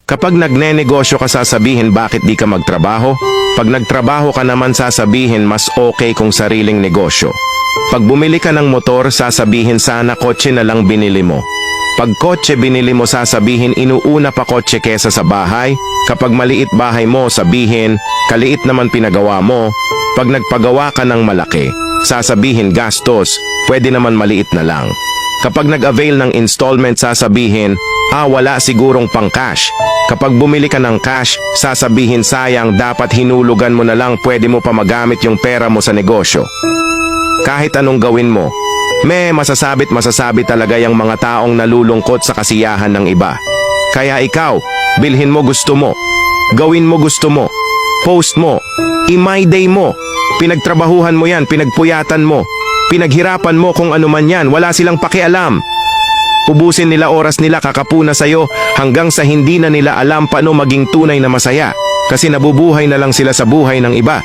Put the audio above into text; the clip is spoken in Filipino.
Kapag nagnenegosyo ka sasabihin bakit di ka magtrabaho? Pag nagtrabaho ka naman sasabihin mas okay kung sariling negosyo. Pag bumili ka ng motor sasabihin sana kotse na lang binili mo. Pag kotse binili mo sasabihin inuuna pa kotse kesa sa bahay. Kapag maliit bahay mo sabihin kaliit naman pinagawa mo. Pag nagpagawa ka ng malaki sasabihin gastos, pwede naman maliit na lang. Kapag nag-avail ng installment sasabihin wala sigurong pang cash. Kapag bumili ka ng cash, sasabihin sayang dapat hinulugan mo na lang pwede mo pa magamit yung pera mo sa negosyo. Kahit anong gawin mo, masasabi talaga yung mga taong nalulungkot sa kasiyahan ng iba. Kaya ikaw, bilhin mo gusto mo, gawin mo gusto mo, post mo, i-my day mo, pinagtrabahuhan mo yan, pinagpuyatan mo, pinaghirapan mo kung ano man yan, wala silang pakialam. Ubusin nila oras nila kakapuna sa'yo hanggang sa hindi na nila alam paano maging tunay na masaya kasi nabubuhay na lang sila sa buhay ng iba.